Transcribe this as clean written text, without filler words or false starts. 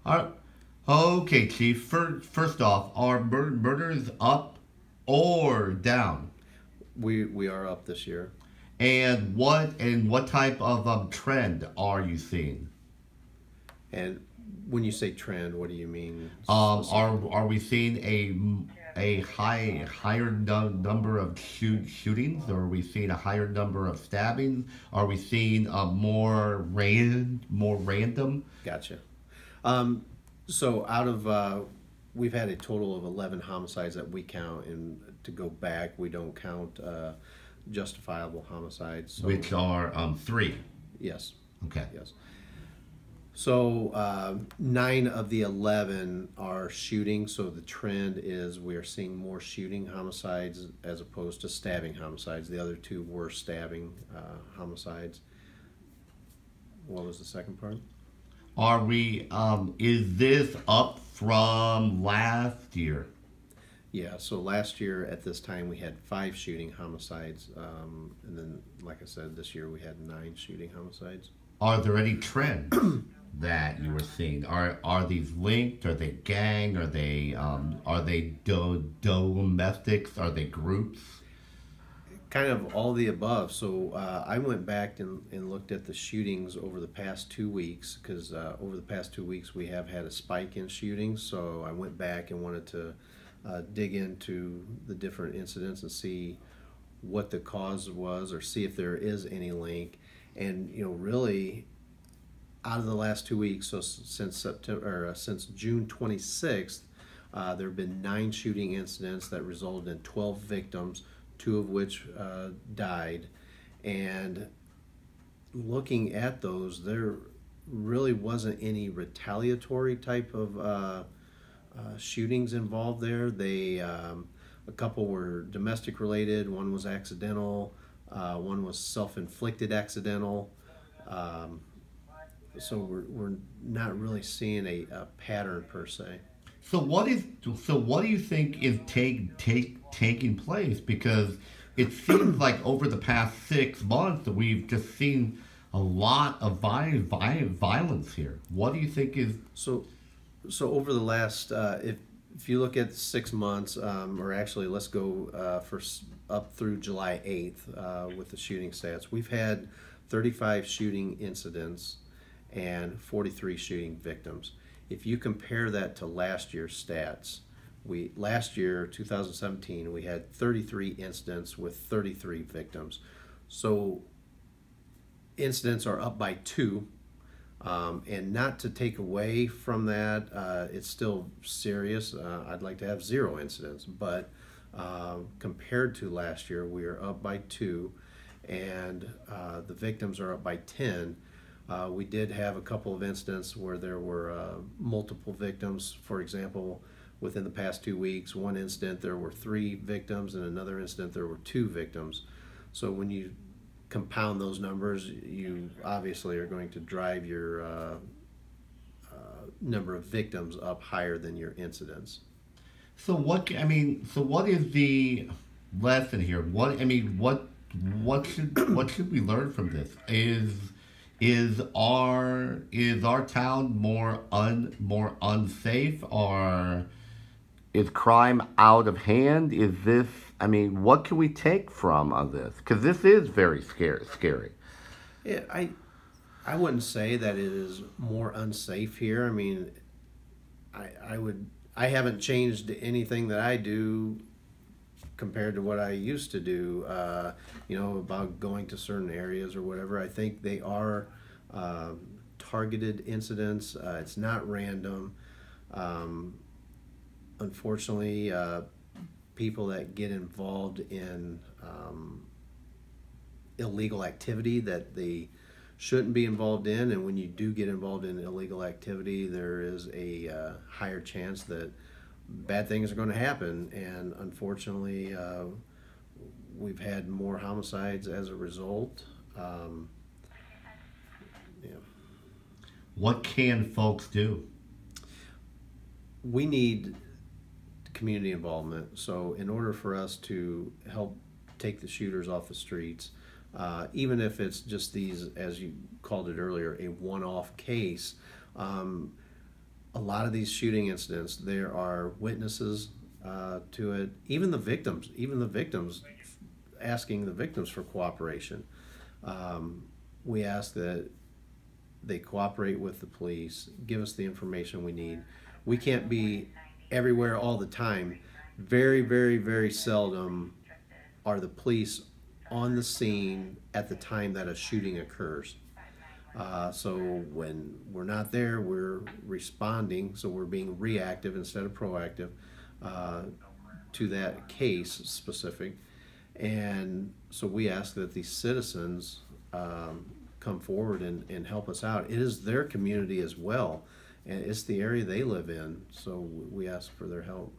Are, okay, Chief. First off, are murders up or down? We are up this year. And what type of trend are you seeing? And when you say trend, what do you mean specifically? Are we seeing a higher number of shootings? Or are we seeing a higher number of stabbings? Are we seeing more random? Gotcha. So out of we've had a total of 11 homicides that we count, and to go back, we don't count justifiable homicides. So Which are three. yes, Okay. yes. So 9 of the 11 are shooting. So the trend is we are seeing more shooting homicides as opposed to stabbing homicides. The other two were stabbing homicides. What was the second part? Are we? Is this up from last year? Yeah, so last year at this time we had 5 shooting homicides, and then, like I said, this year we had 9 shooting homicides. Are there any trends that you were seeing? Are these linked? Are they gang? Are they domestics? Are they groups? Kind of all the above. So I went back and looked at the shootings over the past 2 weeks because over the past 2 weeks we have had a spike in shootings. So I went back and wanted to dig into the different incidents and see what the cause was or see if there is any link. And really, out of the last 2 weeks, so since September or since June 26th, there have been 9 shooting incidents that resulted in 12 victims, 2 of which died. And looking at those, there really wasn't any retaliatory type of shootings involved there. A couple were domestic related, one was accidental, one was self-inflicted accidental. Um, so we're not really seeing a pattern per se. So what is? So what do you think is taking place? Because it seems like over the past 6 months we've just seen a lot of violence here. What do you think is? So so over the last, if you look at 6 months, or actually let's go up through July 8th with the shooting stats, we've had 35 shooting incidents and 43 shooting victims. If you compare that to last year's stats, we last year 2017 we had 33 incidents with 33 victims. So incidents are up by 2. And not to take away from that, it's still serious. I'd like to have 0 incidents, but compared to last year, we are up by 2, and the victims are up by 10. We did have a couple of incidents where there were multiple victims. For example, within the past 2 weeks, one incident there were 3 victims, and another incident there were 2 victims. So when you compound those numbers, you obviously are going to drive your number of victims up higher than your incidents. So what? I mean, so what is the lesson here? What should we learn from this? Is our town more unsafe, or is crime out of hand? Is this? I mean, what can we take from this? Because this is very scary. Yeah, I wouldn't say that it is more unsafe here. I mean, I haven't changed anything that I do compared to what I used to do. About going to certain areas or whatever. I think they are targeted incidents. It's not random. Um, Unfortunately, people that get involved in illegal activity that they shouldn't be involved in, and when you do get involved in illegal activity, there is a higher chance that bad things are going to happen. And unfortunately, we've had more homicides as a result. Yeah. What can folks do? We need community involvement. So, in order for us to help take the shooters off the streets, even if it's just these, as you called it earlier, a one-off case, a lot of these shooting incidents, there are witnesses to it. Even the victims asking the victims for cooperation. We ask that they cooperate with the police, give us the information we need. We can't be everywhere all the time. Very, very, very seldom are the police on the scene at the time that a shooting occurs. So when we're not there, we're responding, so we're being reactive instead of proactive to that case specific. And so we ask that these citizens come forward and help us out. It is their community as well, and it's the area they live in, so we ask for their help.